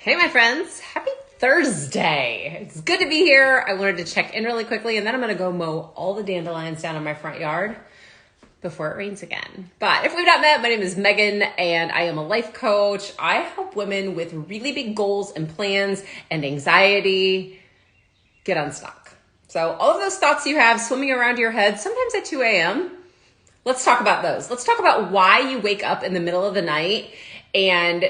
Hey, my friends. Happy Thursday. It's good to be here. I wanted to check in really quickly, and then I'm going to go mow all the dandelions down in my front yard before it rains again. But if we've not met, my name is Megan, and I am a life coach. I help women with really big goals and plans and anxiety get unstuck. So all of those thoughts you have swimming around your head, sometimes at 2 a.m., let's talk about those. Let's talk about why you wake up in the middle of the night and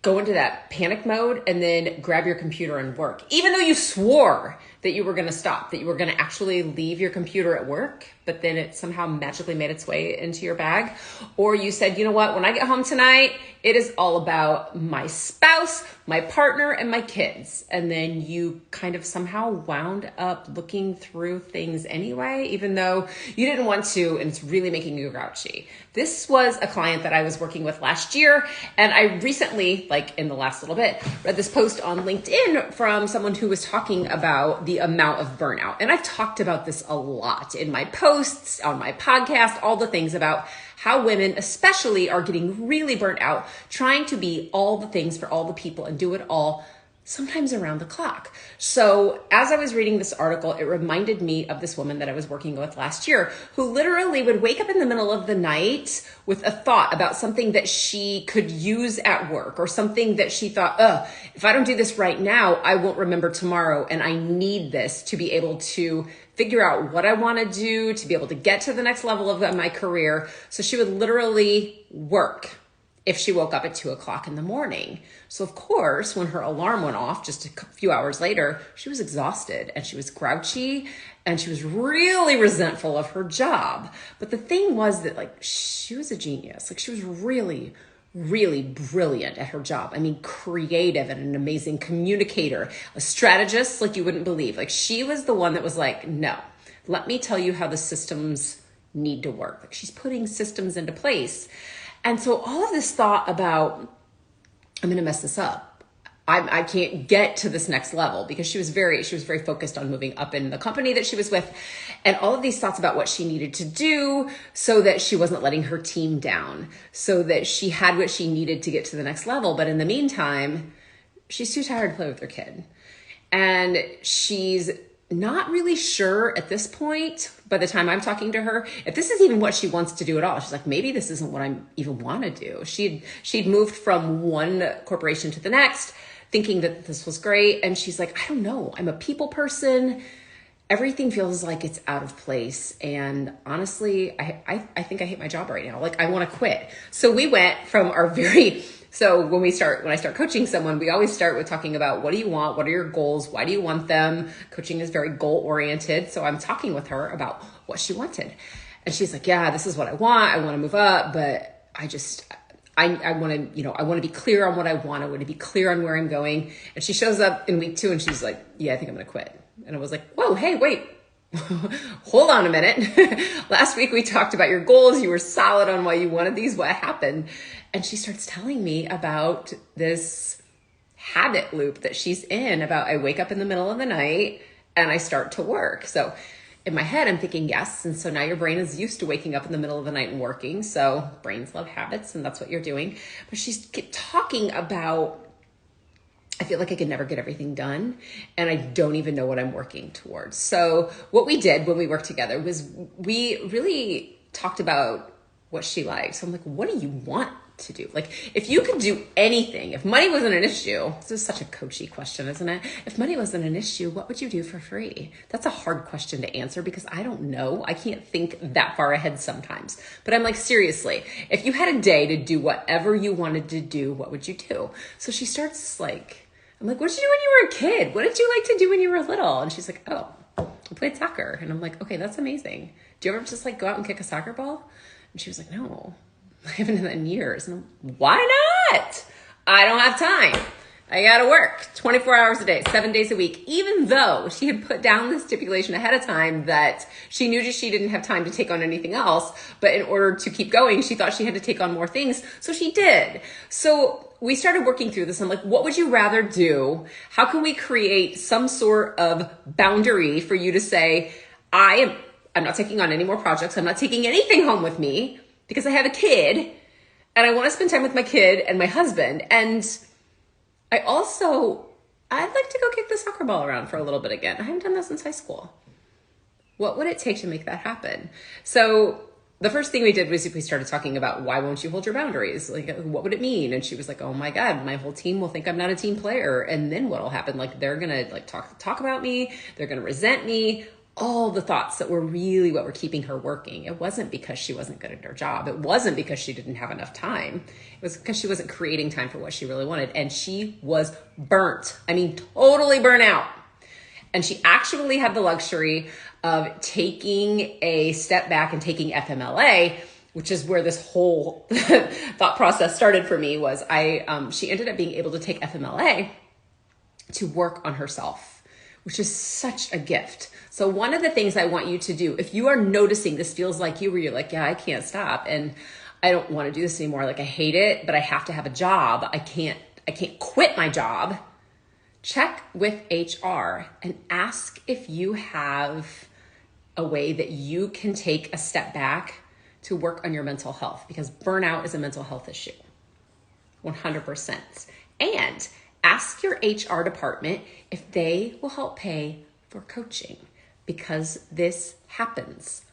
go into that panic mode and then grab your computer and work. Even though you swore that you were going to stop, that you were going to actually leave your computer at work, but then it somehow magically made its way into your bag. Or you said, you know what, when I get home tonight, it is all about my spouse, my partner, and my kids. And then you kind of somehow wound up looking through things anyway, even though you didn't want to, and it's really making you grouchy. This was a client that I was working with last year, and I recently, like in the last little bit, read this post on LinkedIn from someone who was talking about the amount of burnout. And I've talked about this a lot in my posts, on my podcast, all the things about how women especially are getting really burnt out trying to be all the things for all the people and do it all, sometimes around the clock. So as I was reading this article, it reminded me of this woman that I was working with last year who literally would wake up in the middle of the night with a thought about something that she could use at work or something that she thought, if I don't do this right now, I won't remember tomorrow. And I need this to be able to figure out what I want to do, to be able to get to the next level of my career. So she would literally work if she woke up at 2 o'clock in the morning. So of course, when her alarm went off just a few hours later, she was exhausted and she was grouchy and she was really resentful of her job. But the thing was that she was a genius. She was really, really brilliant at her job. I mean, creative and an amazing communicator, a strategist like you wouldn't believe. She was the one that was like, no, let me tell you how the systems need to work. She's putting systems into place. And so all of this thought about, I'm going to mess this up. I can't get to this next level, because she was very focused on moving up in the company that she was with, and all of these thoughts about what she needed to do so that she wasn't letting her team down, so that she had what she needed to get to the next level. But in the meantime, she's too tired to play with her kid. And she's not really sure at this point, by the time I'm talking to her, if this is even what she wants to do at all. She's like, maybe this isn't what I even want to do. She'd moved from one corporation to the next, thinking that this was great. And she's like, I don't know. I'm a people person. Everything feels like it's out of place. And honestly, I think I hate my job right now. I want to quit. So we went from so when I start coaching someone, we always start with talking about, what do you want? What are your goals? Why do you want them? Coaching is very goal oriented. So I'm talking with her about what she wanted. And she's like, yeah, this is what I want. I want to move up, but I want to be clear on what I want. I want to be clear on where I'm going. And she shows up in week 2 and she's like, yeah, I think I'm going to quit. And I was like, whoa, hey, wait. Hold on a minute. Last week we talked about your goals. You were solid on why you wanted these. What happened? And she starts telling me about this habit loop that she's in about, I wake up in the middle of the night and I start to work. So in my head, I'm thinking, yes. And so now your brain is used to waking up in the middle of the night and working. So brains love habits, and that's what you're doing. But she's talking about, I feel like I could never get everything done, and I don't even know what I'm working towards. So what we did when we worked together was we really talked about what she liked. So I'm like, what do you want to do? If you could do anything, if money wasn't an issue, this is such a coachy question, isn't it? If money wasn't an issue, what would you do for free? That's a hard question to answer, because I don't know. I can't think that far ahead sometimes. But I'm like, seriously, if you had a day to do whatever you wanted to do, what would you do? So she starts I'm like, what did you do when you were a kid? What did you like to do when you were little? And she's like, oh, I played soccer. And I'm like, okay, that's amazing. Do you ever just go out and kick a soccer ball? And she was like, no, I haven't done that in years. And I'm, why not? I don't have time. I got to work 24 hours a day, 7 days a week, even though she had put down the stipulation ahead of time that she knew she didn't have time to take on anything else. But in order to keep going, she thought she had to take on more things. So she did. So we started working through this. I'm like, what would you rather do? How can we create some sort of boundary for you to say, I'm not taking on any more projects. I'm not taking anything home with me because I have a kid and I want to spend time with my kid and my husband. And I'd like to go kick the soccer ball around for a little bit again. I haven't done that since high school. What would it take to make that happen? So the first thing we did was we started talking about, why won't you hold your boundaries? Like, what would it mean? And she was like, oh my God, my whole team will think I'm not a team player. And then what'll happen? Like, they're going to like talk about me. They're going to resent me. All the thoughts that were really what were keeping her working. It wasn't because she wasn't good at her job. It wasn't because she didn't have enough time. It was because she wasn't creating time for what she really wanted. And she was burnt. I mean, totally burnt out. And she actually had the luxury of taking a step back and taking FMLA, which is where this whole thought process started for me. Was she ended up being able to take FMLA to work on herself, which is such a gift. So one of the things I want you to do, if you are noticing this feels like you, where you're like, yeah, I can't stop and I don't want to do this anymore. Like, I hate it, but I have to have a job. I can't quit my job. Check with HR and ask if you have a way that you can take a step back to work on your mental health, because burnout is a mental health issue, 100%. And ask your HR department if they will help pay for coaching, because this happens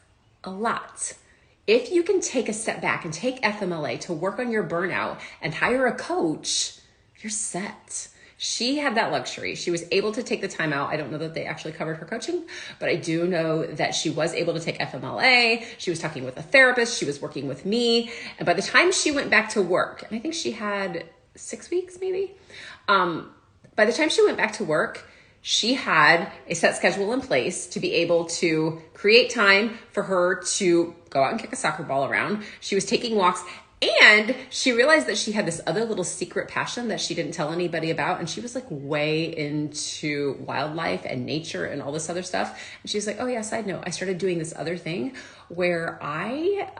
a lot. If you can take a step back and take FMLA to work on your burnout and hire a coach, you're set. She had that luxury. She was able to take the time out. I don't know that they actually covered her coaching, but I do know that she was able to take FMLA. She was talking with a therapist. She was working with me. And by the time she went back to work, and I think she had 6 weeks maybe, by the time she went back to work, she had a set schedule in place to be able to create time for her to go out and kick a soccer ball around. She was taking walks, and she realized that she had this other little secret passion that she didn't tell anybody about. And she was like way into wildlife and nature and all this other stuff. And she's like, oh yeah, side note, I started doing this other thing where I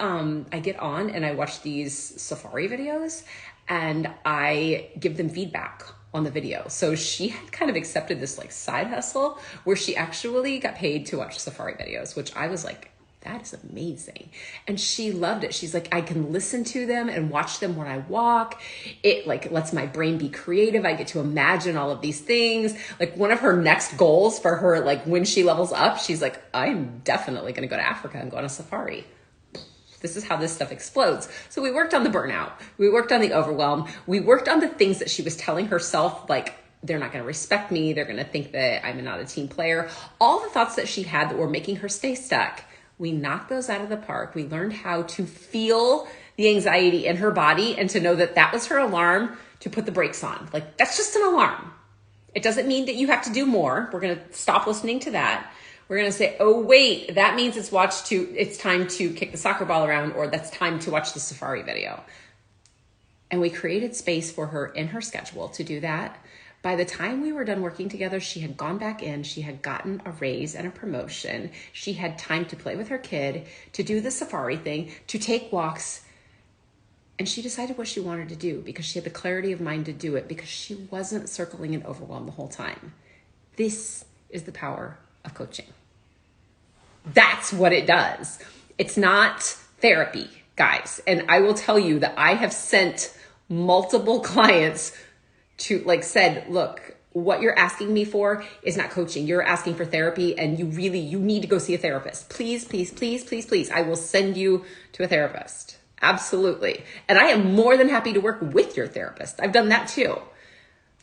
get on and I watch these safari videos and I give them feedback on the video. So she had kind of accepted this like side hustle where she actually got paid to watch safari videos, which I was like, that is amazing. And she loved it. She's like, I can listen to them and watch them when I walk. It like lets my brain be creative. I get to imagine all of these things. Like, one of her next goals for her, like when she levels up, she's like, I'm definitely going to go to Africa and go on a safari. This is how this stuff explodes. So we worked on the burnout. We worked on the overwhelm. We worked on the things that she was telling herself, like, they're not going to respect me. They're going to think that I'm not a team player. All the thoughts that she had that were making her stay stuck. We knocked those out of the park. We learned how to feel the anxiety in her body and to know that that was her alarm to put the brakes on. Like, that's just an alarm. It doesn't mean that you have to do more. We're going to stop listening to that. We're going to say, oh, wait, that means it's time to kick the soccer ball around, or that's time to watch the safari video. And we created space for her in her schedule to do that. By the time we were done working together, she had gone back in, she had gotten a raise and a promotion. She had time to play with her kid, to do the safari thing, to take walks. And she decided what she wanted to do because she had the clarity of mind to do it, because she wasn't circling and overwhelmed the whole time. This is the power of coaching. That's what it does. It's not therapy, guys. And I will tell you that I have sent multiple clients to said, look, what you're asking me for is not coaching. You're asking for therapy, and you need to go see a therapist. Please, please, please, please, please. I will send you to a therapist. Absolutely. And I am more than happy to work with your therapist. I've done that too.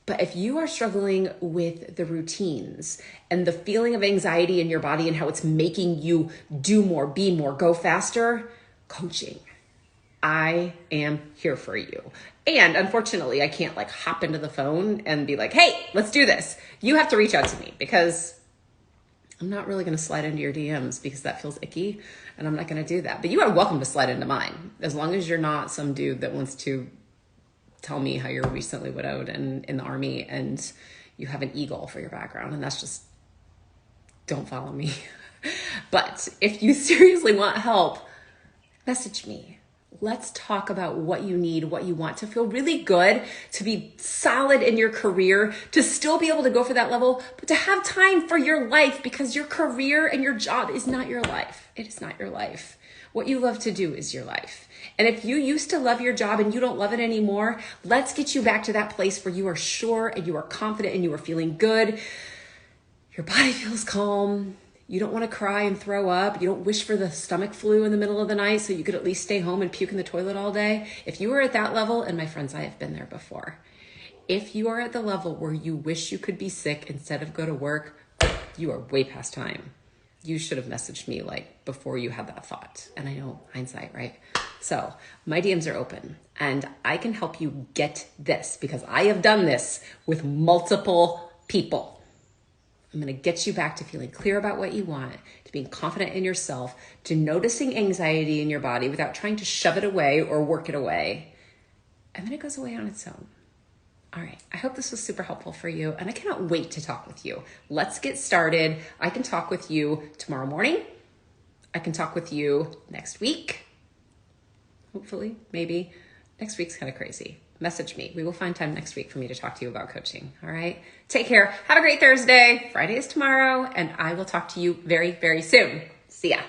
But if you are struggling with the routines and the feeling of anxiety in your body and how it's making you do more, be more, go faster, coaching, I am here for you. And unfortunately, I can't hop into the phone and be like, hey, let's do this. You have to reach out to me, because I'm not really going to slide into your DMs, because that feels icky, and I'm not going to do that. But you are welcome to slide into mine, as long as you're not some dude that wants to tell me how you're recently widowed and in the army and you have an eagle for your background. And that's just, don't follow me. But if you seriously want help, message me. Let's talk about what you need, what you want to feel really good, to be solid in your career, to still be able to go for that level, but to have time for your life, because your career and your job is not your life. It is not your life. What you love to do is your life. And if you used to love your job and you don't love it anymore, let's get you back to that place where you are sure and you are confident and you are feeling good. Your body feels calm. You don't want to cry and throw up. You don't wish for the stomach flu in the middle of the night so you could at least stay home and puke in the toilet all day. If you are at that level, and my friends, I have been there before. If you are at the level where you wish you could be sick instead of go to work, you are way past time. You should have messaged me like before you had that thought. And I know hindsight, right? So my DMs are open and I can help you get this because I have done this with multiple people. I'm going to get you back to feeling clear about what you want, to being confident in yourself, to noticing anxiety in your body without trying to shove it away or work it away. And then it goes away on its own. All right. I hope this was super helpful for you. And I cannot wait to talk with you. Let's get started. I can talk with you tomorrow morning. I can talk with you next week. Hopefully, maybe. Next week's kind of crazy. Message me. We will find time next week for me to talk to you about coaching. All right. Take care. Have a great Thursday. Friday is tomorrow. And I will talk to you very, very soon. See ya.